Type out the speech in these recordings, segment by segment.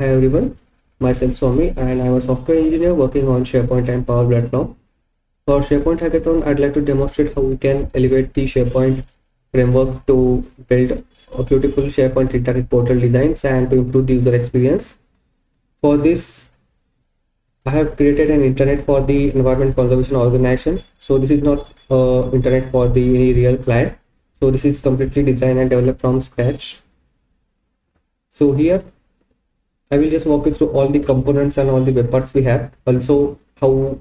Hi everyone, myself Swami and I'm a software engineer working on SharePoint and Power Platform. For SharePoint Hackathon, I'd like to demonstrate how we can elevate the SharePoint framework to build a beautiful SharePoint internet portal designs and to improve the user experience. For this, I have created an internet for the environment conservation organization. So this is not internet for the any real client. So this is completely designed and developed from scratch. So here I will just walk you through all the components and all the web parts we have. Also, how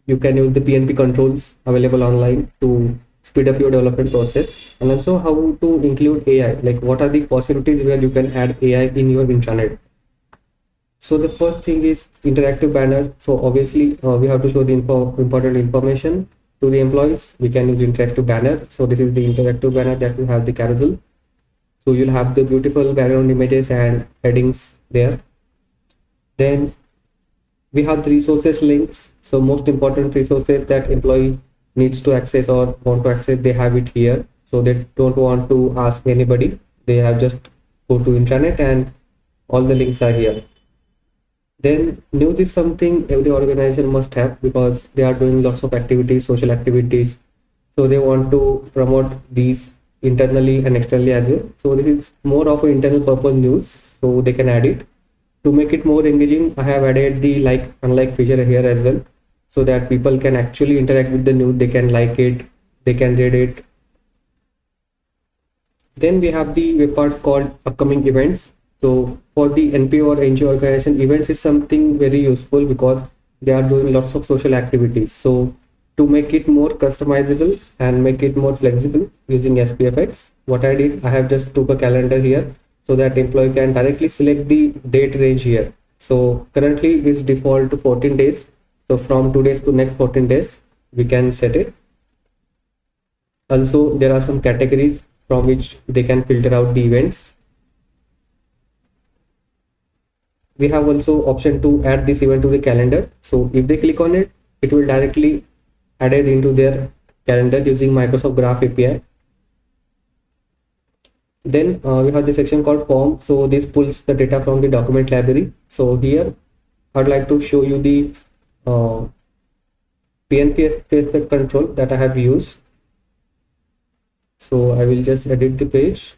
you can use the PNP controls available online to speed up your development process, and also how to include AI, like what are the possibilities where you can add AI in your intranet. So the first thing is interactive banner. So obviously we have to show the important information to the employees. We can use interactive banner. So this is the interactive banner that will have the carousel. So you'll have the beautiful background images and headings there. Then we have the resources links. So most important resources that employee needs to access or want to access, they have it here. So they don't want to ask anybody. They have just go to intranet and all the links are here. Then news is something every organization must have because they are doing lots of activities, social activities. So they want to promote these internally and externally as well. So this is more of an internal purpose news. So they can add it. To make it more engaging, I have added the like unlike feature here as well, so that people can actually interact with the news. They can like it, they can read it. Then we have the web part called upcoming events. So for the NPO or NGO organization, events is something very useful because they are doing lots of social activities. So to make it more customizable and make it more flexible using SPFX, what I did, I have just took a calendar here so that employee can directly select the date range here. So currently is default to 14 days. So from 2 days to next 14 days, we can set it. Also, there are some categories from which they can filter out the events. We have also option to add this event to the calendar. So if they click on it, it will directly add it into their calendar using Microsoft Graph API. Then we have the section called form. So this pulls the data from the document library. So here I'd like to show you the PNP control that I have used. So I will just edit the page.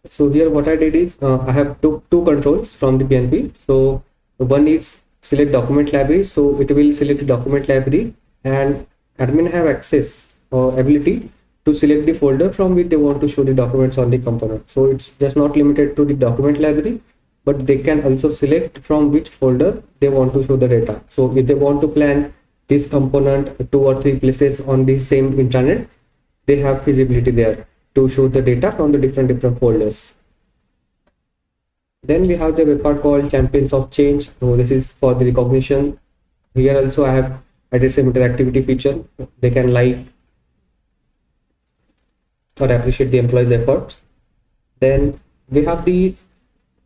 So here what I did is I have took two controls from the PNP. So one is select document library. So it will select the document library and admin have access or ability to select the folder from which they want to show the documents on the component. So it's just not limited to the document library, but they can also select from which folder they want to show the data. So if they want to plan this component 2 or 3 places on the same intranet, they have feasibility there to show the data from the different folders. Then we have the web part called champions of change. So this is for the recognition. Here also I have added some interactivity feature. They can like or appreciate the employee's efforts. Then we have the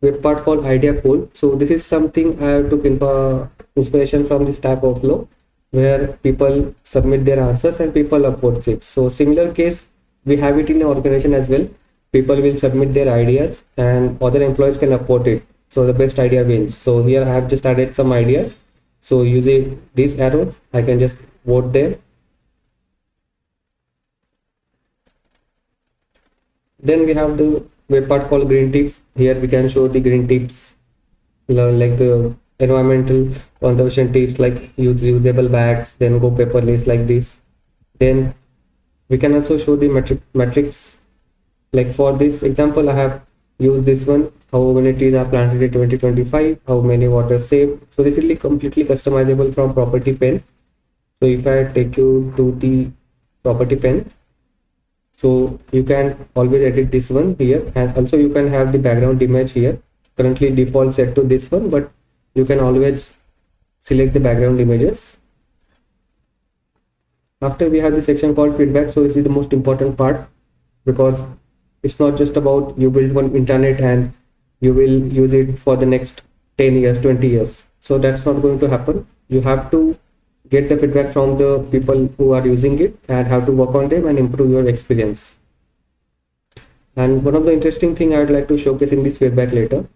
web part called idea pool. So this is something I took inspiration from the Stack Overflow, where people submit their answers and people upvote it. So similar case, we have it in the organization as well. People will submit their ideas and other employees can upvote it. So the best idea wins. So here I have just added some ideas. So using these arrows, I can just vote them. Then we have the web part called green tips. Here we can show the green tips, like the environmental conservation tips, like use reusable bags, then go paperless like this. Then we can also show the metrics. Like for this example, I have used this one, how many trees are planted in 2025, how many water saved. So this is completely customizable from property pane. So if I take you to the property pane, so you can always edit this one here, and also you can have the background image here. Currently default set to this one, but you can always select the background images. After we have the section called feedback. So this is the most important part because it's not just about you build one internet and you will use it for the next 10 years, 20 years. So that's not going to happen. You have to get the feedback from the people who are using it and have to work on them and improve your experience. And one of the interesting thing I would like to showcase in this feedback later.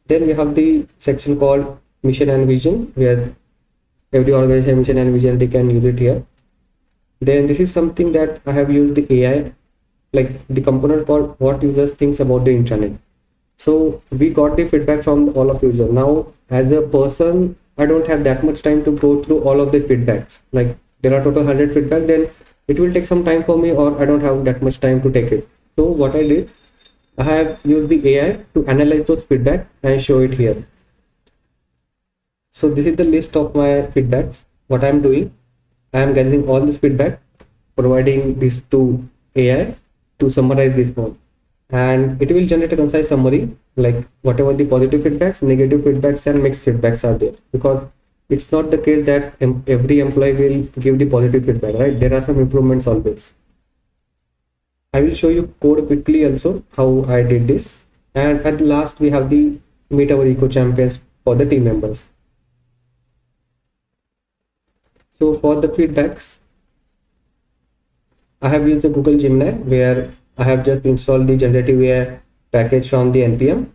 Then we have the section called mission and vision, where every organization mission and vision, they can use it here. Then this is something that I have used the AI, like the component called what users thinks about the intranet. So we got the feedback from all of users. Now as a person, I don't have that much time to go through all of the feedbacks. Like there are total 100 feedback, then it will take some time for me, or I don't have that much time to take it. So what I did, I have used the AI to analyze those feedback and show it here. So this is the list of my feedbacks. What I'm doing, I am gathering all this feedback, providing this to AI to summarize this one, and it will generate a concise summary, like whatever the positive feedbacks, negative feedbacks, and mixed feedbacks are there. Because it's not the case that every employee will give the positive feedback, right? There are some improvements always. I will show you code quickly also how I did this. And at last we have the meet our eco champions for the team members. So for the feedbacks, I have used the Google Gemini, where I have just installed the generative AI package from the npm.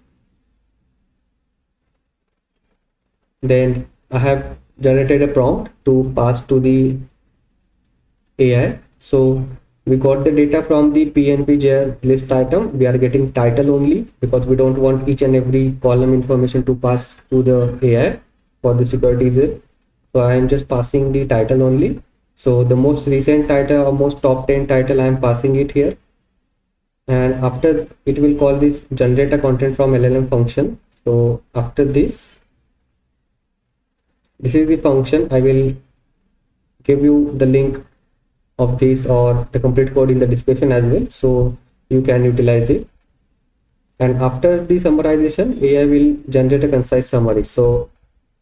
Then I have generated a prompt to pass to the AI. So we got the data from the PNP list item. We are getting title only because we don't want each and every column information to pass to the AI for the security reason. So I am just passing the title only. So the most recent title or most top 10 title, I am passing it here. And after it will call this generate a content from LLM function. So after this is the function. I will give you the link of this or the complete code in the description as well, so you can utilize it. And after the summarization, AI will generate a concise summary. So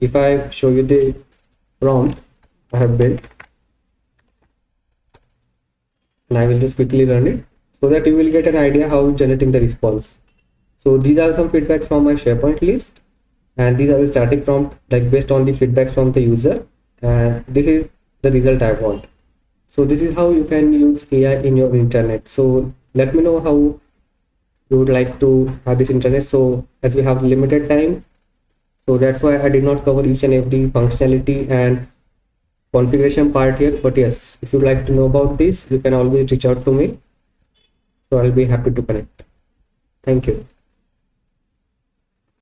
if I show you the prompt I have built, and I will just quickly run it so that you will get an idea how generating the response. So these are some feedback from my SharePoint list, and these are the static prompt, like based on the feedback from the user, and this is the result I want. So this is how you can use AI in your intranet. So let me know how you would like to have this intranet. So as we have limited time, so that's why I did not cover each and every functionality and configuration part here. But yes, if you'd like to know about this, you can always reach out to me. So I'll be happy to connect. Thank you.